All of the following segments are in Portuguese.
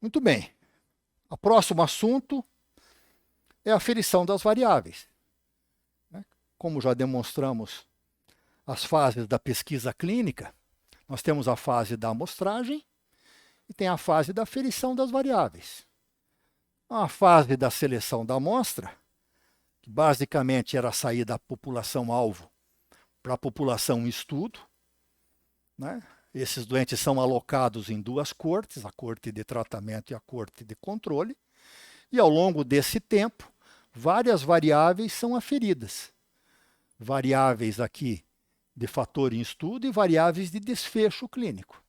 Muito bem. O próximo assunto é a aferição das variáveis. Como já demonstramos as fases da pesquisa clínica, nós temos a fase da amostragem e tem a fase da aferição das variáveis. A fase da seleção da amostra, que basicamente era sair da população-alvo para a população em estudo, né? Esses doentes são alocados em duas cortes, a corte de tratamento e a corte de controle, e ao longo desse tempo, várias variáveis são aferidas. Variáveis aqui de fator em estudo e variáveis de desfecho clínico,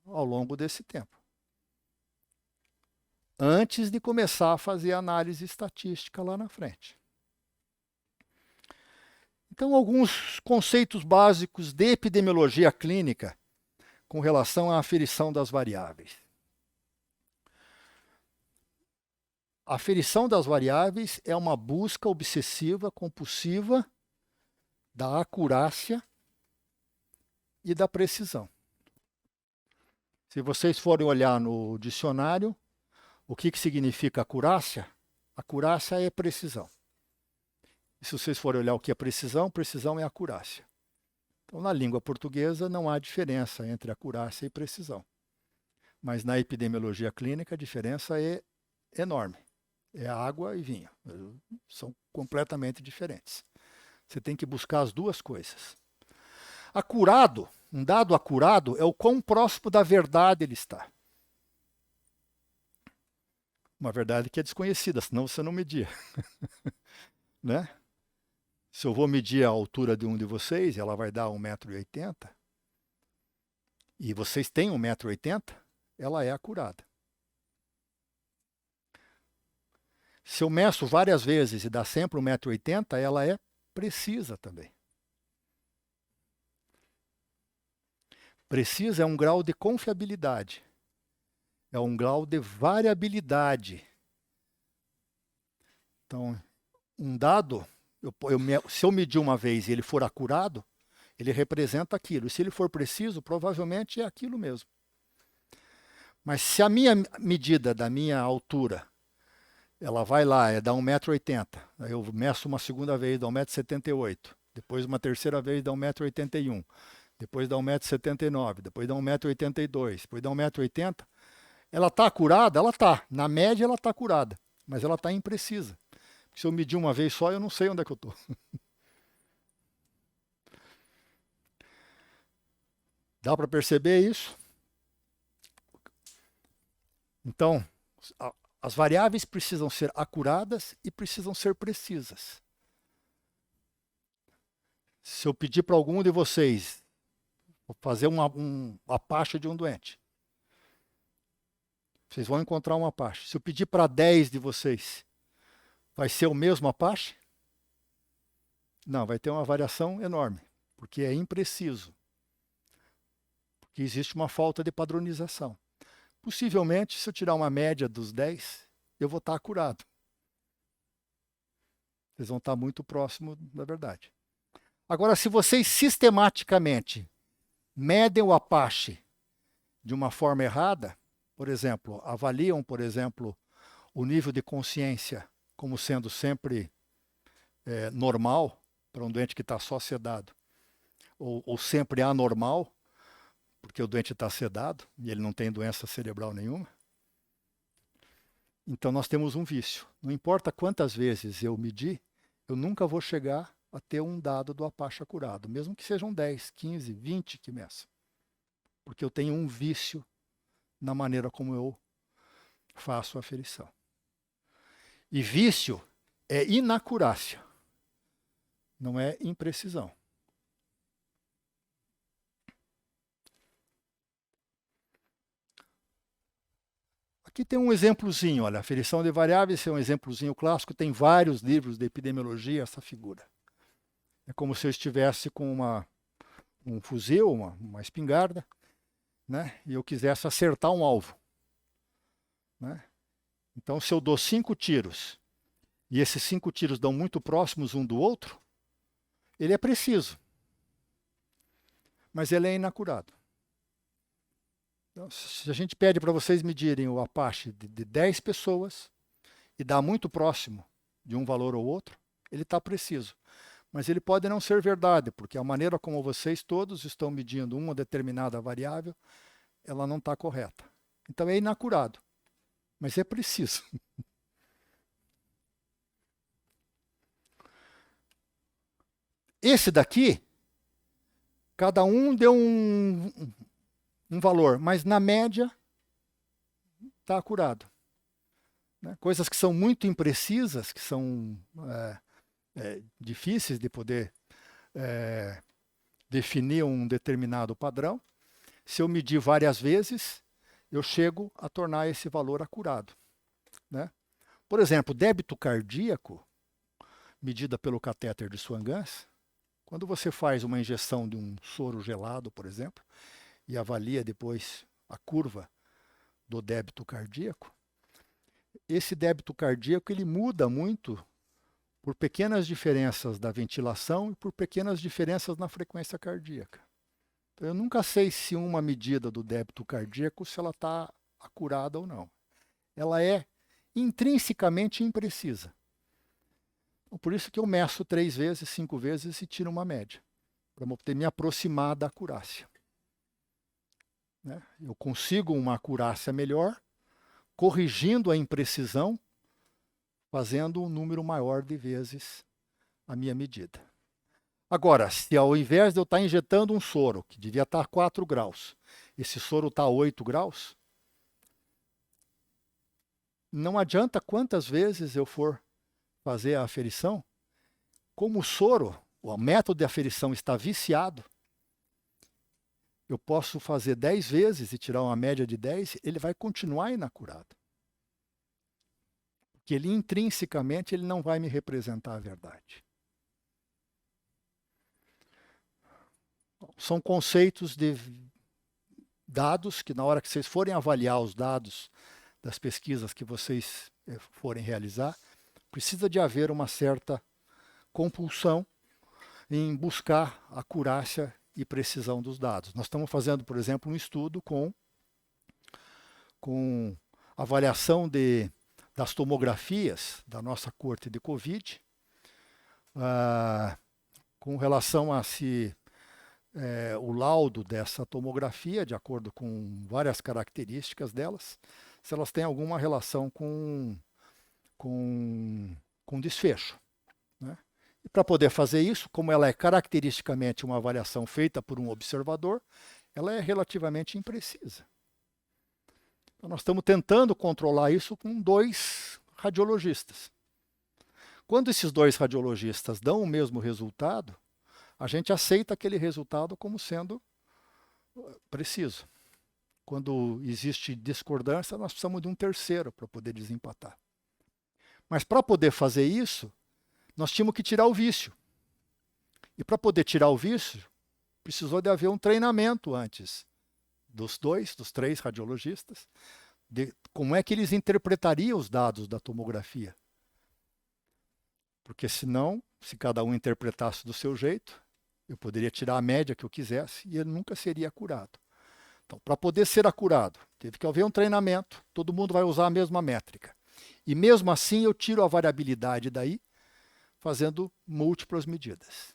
ao longo desse tempo. Antes de começar a fazer análise estatística lá na frente. Então, alguns conceitos básicos de epidemiologia clínica com relação à aferição das variáveis. A aferição das variáveis é uma busca obsessiva, compulsiva da acurácia e da precisão. Se vocês forem olhar no dicionário, o que significa acurácia? Acurácia é precisão. E se vocês forem olhar o que é precisão, precisão é acurácia. Então, na língua portuguesa, não há diferença entre acurácia e precisão. Mas na epidemiologia clínica, a diferença é enorme. É água e vinho. São completamente diferentes. Você tem que buscar as duas coisas. Acurado, um dado acurado, é o quão próximo da verdade ele está. Uma verdade que é desconhecida, senão você não media. Né? Se eu vou medir a altura de um de vocês, ela vai dar 1,80 m, e vocês têm 1,80 m, ela é acurada. Se eu meço várias vezes e dá sempre 1,80 m, ela é precisa também. Precisa é um grau de confiabilidade. É um grau de variabilidade. Então, um dado, se eu medir uma vez e ele for acurado, ele representa aquilo. E se ele for preciso, provavelmente é aquilo mesmo. Mas se a minha medida da minha altura, ela vai lá, dá 1,80 m, aí eu meço uma segunda vez, dá 1,78 m, depois uma terceira vez, dá 1,81 m, depois dá 1,79 m, depois dá 1,82 m, depois dá 1,80 m, ela está acurada? Ela está. Na média, ela está acurada, mas ela está imprecisa. Se eu medir uma vez só, eu não sei onde é que eu estou. Dá para perceber isso? Então, as variáveis precisam ser acuradas e precisam ser precisas. Se eu pedir para algum de vocês fazer uma Apache de um doente, vocês vão encontrar uma Apache. Se eu pedir para 10 de vocês, vai ser o mesmo Apache? Não, vai ter uma variação enorme, porque é impreciso. Porque existe uma falta de padronização. Possivelmente, se eu tirar uma média dos 10, eu vou estar acurado. Vocês vão estar muito próximo da verdade. Agora, se vocês sistematicamente medem o Apache de uma forma errada, por exemplo, avaliam, por exemplo, o nível de consciência como sendo sempre normal para um doente que está só sedado, ou sempre anormal, porque o doente está sedado e ele não tem doença cerebral nenhuma. Então nós temos um vício. Não importa quantas vezes eu medir, eu nunca vou chegar a ter um dado do Apache acurado, mesmo que sejam 10, 15, 20 que meçam. Porque eu tenho um vício na maneira como eu faço a aferição. E vício é inacurácia, não é imprecisão. Aqui tem um exemplozinho, olha, a aferição de variáveis é um exemplozinho clássico, tem vários livros de epidemiologia essa figura. É como se eu estivesse com um fuzil, uma espingarda, né, e eu quisesse acertar um alvo. Né? Então, se eu dou 5 tiros, e esses 5 tiros dão muito próximos um do outro, ele é preciso, mas ele é inacurado. Então, se a gente pede para vocês medirem o Apache de 10 pessoas e dá muito próximo de um valor ou outro, ele está preciso. Mas ele pode não ser verdade, porque a maneira como vocês todos estão medindo uma determinada variável, ela não está correta. Então é inacurado, mas é preciso. Esse daqui, cada um deu um valor, mas na média está acurado. Né? Coisas que são muito imprecisas, que são difíceis de poder definir um determinado padrão, se eu medir várias vezes, eu chego a tornar esse valor acurado. Né? Por exemplo, débito cardíaco, medida pelo catéter de Swan-Ganz, quando você faz uma injeção de um soro gelado, por exemplo, e avalia depois a curva do débito cardíaco, esse débito cardíaco ele muda muito por pequenas diferenças da ventilação e por pequenas diferenças na frequência cardíaca. Então, eu nunca sei se uma medida do débito cardíaco, se ela está acurada ou não. Ela é intrinsecamente imprecisa. Então, por isso que eu meço 3 vezes, 5 vezes e tiro uma média, para poder me aproximar da acurácia. Né? Eu consigo uma acurácia melhor, corrigindo a imprecisão, fazendo um número maior de vezes a minha medida. Agora, se ao invés de eu estar injetando um soro, que devia estar a 4 graus, esse soro está a 8 graus, não adianta quantas vezes eu for fazer a aferição, como o soro, o método de aferição está viciado, eu posso fazer 10 vezes e tirar uma média de 10, ele vai continuar inacurado. Porque ele intrinsecamente ele não vai me representar a verdade. São conceitos de dados que na hora que vocês forem avaliar os dados das pesquisas que vocês forem realizar, precisa de haver uma certa compulsão em buscar a acurácia e precisão dos dados. Nós estamos fazendo, por exemplo, um estudo com avaliação das tomografias da nossa corte de Covid, com relação a se o laudo dessa tomografia, de acordo com várias características delas, se elas têm alguma relação com desfecho. Né? E para poder fazer isso, como ela é caracteristicamente uma avaliação feita por um observador, ela é relativamente imprecisa. Então, nós estamos tentando controlar isso com 2 radiologistas. Quando esses 2 radiologistas dão o mesmo resultado, a gente aceita aquele resultado como sendo preciso. Quando existe discordância, nós precisamos de um terceiro para poder desempatar. Mas para poder fazer isso, nós tínhamos que tirar o vício. E para poder tirar o vício, precisou de haver um treinamento antes dos 3 radiologistas, de como é que eles interpretariam os dados da tomografia. Porque senão, se cada um interpretasse do seu jeito, eu poderia tirar a média que eu quisesse e ele nunca seria acurado. Então, para poder ser acurado, teve que haver um treinamento, todo mundo vai usar a mesma métrica. E mesmo assim eu tiro a variabilidade daí, fazendo múltiplas medidas.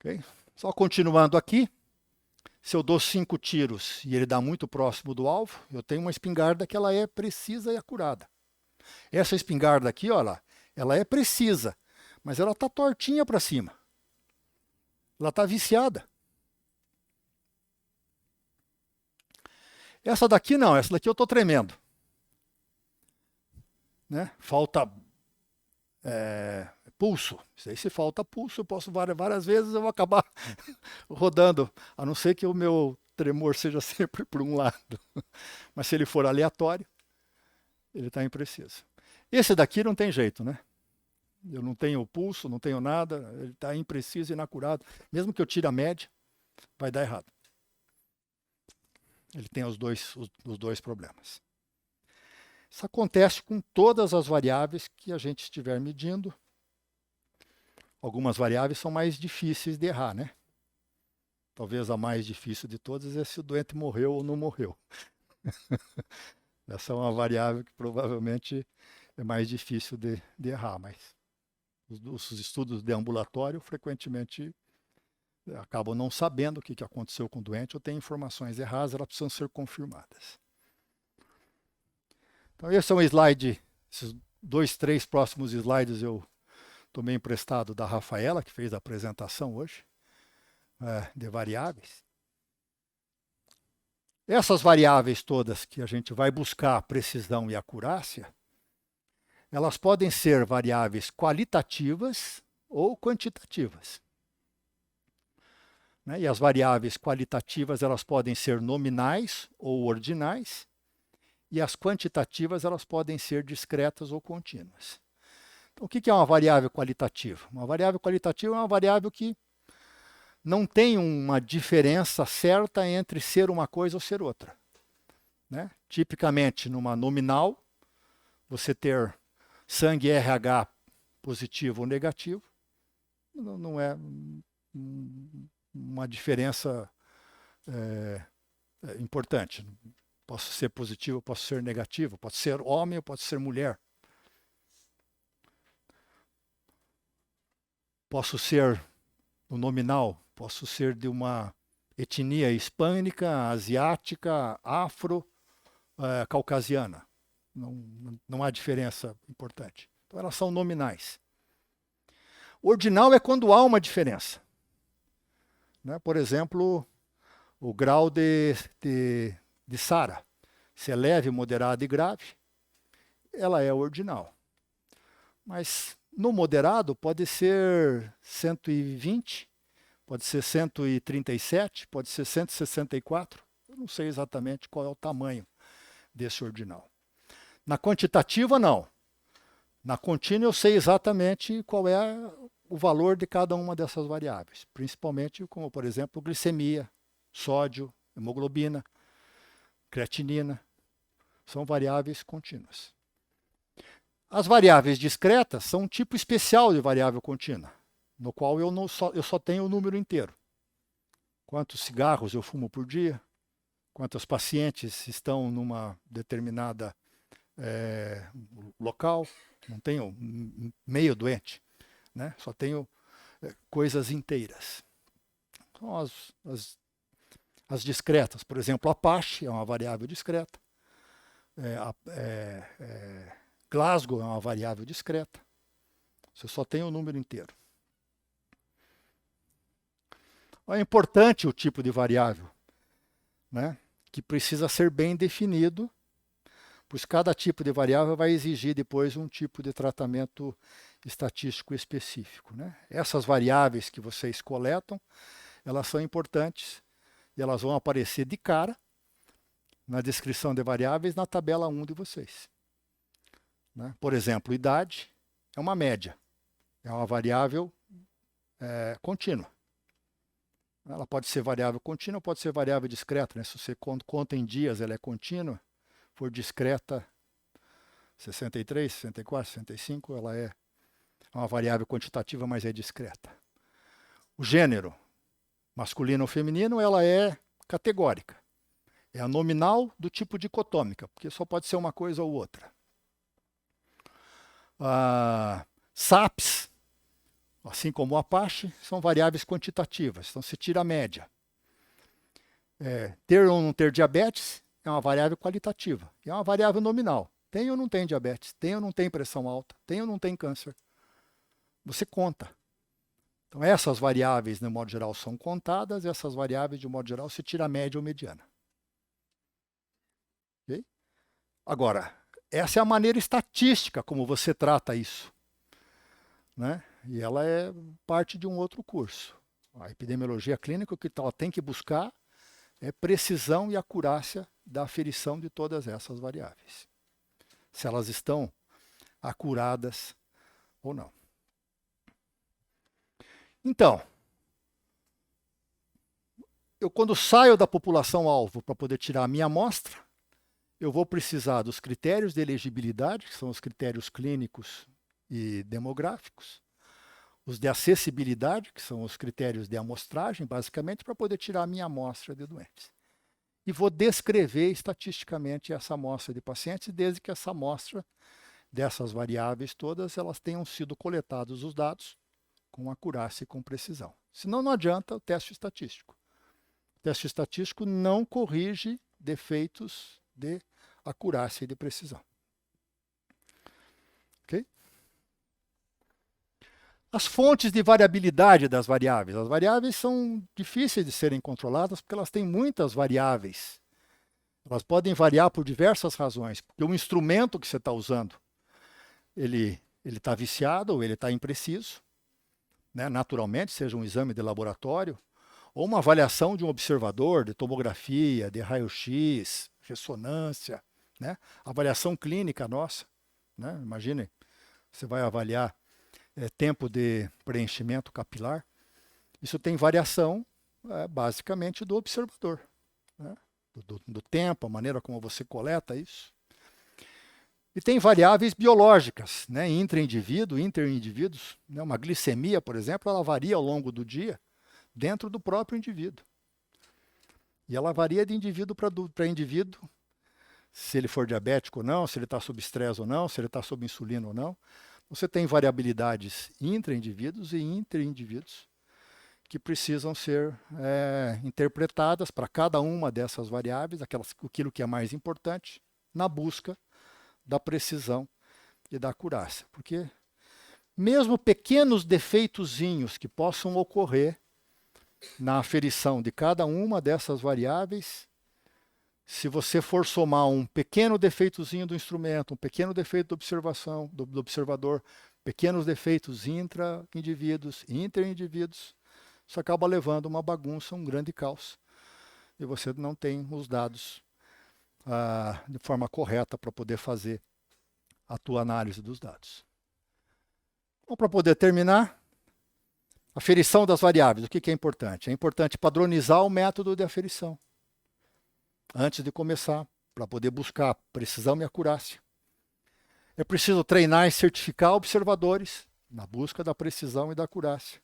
Okay? Só continuando aqui, se eu dou 5 tiros e ele dá muito próximo do alvo, eu tenho uma espingarda que ela é precisa e acurada. Essa espingarda aqui, olha, ela é precisa, mas ela está tortinha para cima. Ela está viciada. Essa daqui não, essa daqui eu estou tremendo. Né? Falta pulso. Se falta pulso, eu posso várias vezes, eu vou acabar rodando, a não ser que o meu tremor seja sempre por um lado. Mas se ele for aleatório, ele está impreciso. Esse daqui não tem jeito, né? Eu não tenho pulso, não tenho nada, ele está impreciso e inacurado. Mesmo que eu tire a média, vai dar errado. Ele tem os dois problemas. Isso acontece com todas as variáveis que a gente estiver medindo. Algumas variáveis são mais difíceis de errar, né? talvez a mais difícil de todas, é se o doente morreu ou não morreu. Essa é uma variável que provavelmente é mais difícil de errar, mas os estudos de ambulatório frequentemente acabam não sabendo o que aconteceu com o doente ou têm informações erradas, elas precisam ser confirmadas. Então esse é um slide, esses 2, 3 próximos slides eu tomei emprestado da Rafaela, que fez a apresentação hoje, de variáveis. Essas variáveis todas que a gente vai buscar a precisão e acurácia, elas podem ser variáveis qualitativas ou quantitativas. Né? E as variáveis qualitativas elas podem ser nominais ou ordinais, e as quantitativas elas podem ser discretas ou contínuas. Então, o que é uma variável qualitativa? Uma variável qualitativa é uma variável que não tem uma diferença certa entre ser uma coisa ou ser outra. Né? Tipicamente, numa nominal, você ter sangue RH positivo ou negativo não é uma diferença importante. Posso ser positivo, posso ser negativo, posso ser homem ou posso ser mulher. Posso ser, no nominal, posso ser de uma etnia hispânica, asiática, afro, caucasiana. Não há diferença importante. Então, elas são nominais. Ordinal é quando há uma diferença. Né? Por exemplo, o grau de SARA. Se é leve, moderado e grave, ela é ordinal. Mas no moderado pode ser 120, pode ser 137, pode ser 164. Eu não sei exatamente qual é o tamanho desse ordinal. Na quantitativa, não. Na contínua, eu sei exatamente qual é o valor de cada uma dessas variáveis. Principalmente como, por exemplo, glicemia, sódio, hemoglobina, creatinina. São variáveis contínuas. As variáveis discretas são um tipo especial de variável contínua, no qual eu só tenho o número inteiro. Quantos cigarros eu fumo por dia, quantos pacientes estão numa determinada local, não tenho meio doente, né? Só tenho coisas inteiras. Então, as discretas, por exemplo, a Apache é uma variável discreta, Glasgow é uma variável discreta. Você só tem o número inteiro. É importante o tipo de variável, né? Que precisa ser bem definido, pois cada tipo de variável vai exigir depois um tipo de tratamento estatístico específico. Né? Essas variáveis que vocês coletam, elas são importantes e elas vão aparecer de cara na descrição de variáveis na tabela 1 de vocês. Né? Por exemplo, idade é uma média, é uma variável contínua. Ela pode ser variável contínua, pode ser variável discreta. Né? Se você conta em dias, ela é contínua. For discreta, 63, 64, 65, ela é uma variável quantitativa, mas é discreta. O gênero, masculino ou feminino, ela é categórica. É a nominal do tipo dicotômica, porque só pode ser uma coisa ou outra. SAPs, assim como o Apache, são variáveis quantitativas, então se tira a média. Ter ou não ter diabetes é uma variável qualitativa, é uma variável nominal. Tem ou não tem diabetes, tem ou não tem pressão alta, tem ou não tem câncer. Você conta. Então essas variáveis, de modo geral, são contadas, e essas variáveis, de modo geral, se tira a média ou mediana. Okay? Agora, essa é a maneira estatística como você trata isso. Né? E ela é parte de um outro curso. A epidemiologia clínica, o que ela tem que buscar é precisão e acurácia da aferição de todas essas variáveis. Se elas estão acuradas ou não. Então, eu quando saio da população-alvo para poder tirar a minha amostra, eu vou precisar dos critérios de elegibilidade, que são os critérios clínicos e demográficos, os de acessibilidade, que são os critérios de amostragem, basicamente, para poder tirar a minha amostra de doentes. E vou descrever estatisticamente essa amostra de pacientes, desde que essa amostra dessas variáveis todas, elas tenham sido coletados os dados com acurácia e com precisão. Senão não adianta o teste estatístico. O teste estatístico não corrige defeitos de acurácia e de precisão. Ok? As fontes de variabilidade das variáveis. As variáveis são difíceis de serem controladas porque elas têm muitas variáveis. Elas podem variar por diversas razões. Porque o instrumento que você está usando, ele está viciado ou ele está impreciso, né? Naturalmente, seja um exame de laboratório, ou uma avaliação de um observador, de tomografia, de raio-x, ressonância, né? Avaliação clínica nossa. Né? Imagine, você vai avaliar tempo de preenchimento capilar. Isso tem variação, basicamente, do observador. Né? Do tempo, a maneira como você coleta isso. E tem variáveis biológicas, né? Intra-indivíduo, interindivíduos. Né? Uma glicemia, por exemplo, ela varia ao longo do dia dentro do próprio indivíduo. E ela varia de indivíduo para indivíduo, se ele for diabético ou não, se ele está sob estresse ou não, se ele está sob insulina ou não. Você tem variabilidades intra-indivíduos e interindivíduos que precisam ser interpretadas para cada uma dessas variáveis, aquilo que é mais importante, na busca da precisão e da acurácia. Porque mesmo pequenos defeitozinhos que possam ocorrer na aferição de cada uma dessas variáveis, se você for somar um pequeno defeitozinho do instrumento, um pequeno defeito da observação, do observador, pequenos defeitos intra-indivíduos e interindivíduos, isso acaba levando uma bagunça, um grande caos. E você não tem os dados de forma correta para poder fazer a tua análise dos dados. Então, para poder terminar, aferição das variáveis. O que é importante? É importante padronizar o método de aferição antes de começar, para poder buscar precisão e acurácia. É preciso treinar e certificar observadores na busca da precisão e da acurácia.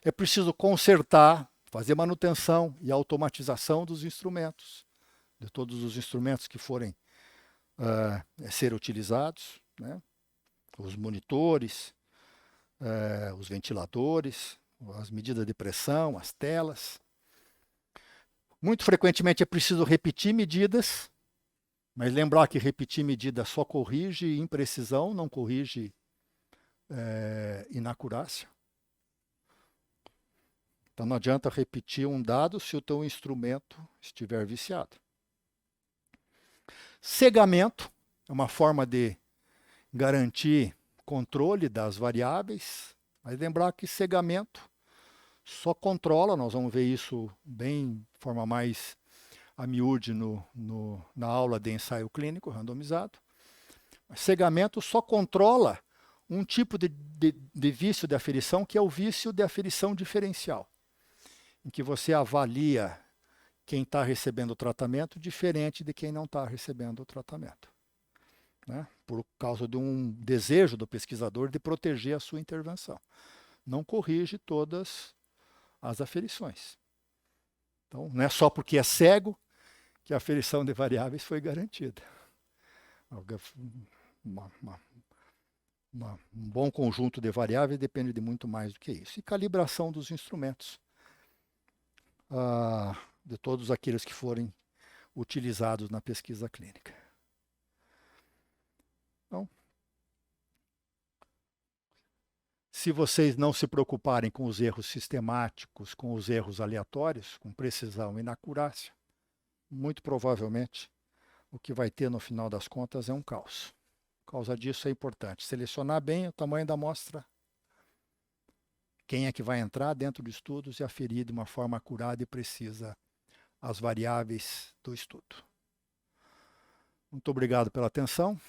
É preciso consertar, fazer manutenção e automatização dos instrumentos, de todos os instrumentos que forem ser utilizados, né? Os monitores, os ventiladores, as medidas de pressão, as telas. Muito frequentemente é preciso repetir medidas, mas lembrar que repetir medida só corrige imprecisão, não corrige inacurácia. Então não adianta repetir um dado se o teu instrumento estiver viciado. Cegamento é uma forma de garantir controle das variáveis, mas lembrar que cegamento só controla, nós vamos ver isso bem de forma mais a miúde na aula de ensaio clínico randomizado. Cegamento só controla um tipo de vício de aferição, que é o vício de aferição diferencial, em que você avalia quem está recebendo o tratamento diferente de quem não está recebendo o tratamento. Né? Por causa de um desejo do pesquisador de proteger a sua intervenção. Não corrige todas as aferições. Então, não é só porque é cego que a aferição de variáveis foi garantida. Um bom conjunto de variáveis depende de muito mais do que isso. E calibração dos instrumentos, de todos aqueles que forem utilizados na pesquisa clínica. Então, se vocês não se preocuparem com os erros sistemáticos, com os erros aleatórios, com precisão e inacurácia, muito provavelmente o que vai ter no final das contas é um caos. Por causa disso é importante selecionar bem o tamanho da amostra, quem é que vai entrar dentro dos estudos e aferir de uma forma acurada e precisa as variáveis do estudo. Muito obrigado pela atenção.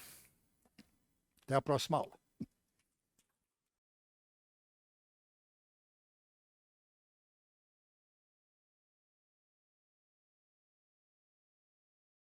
Até a próxima aula.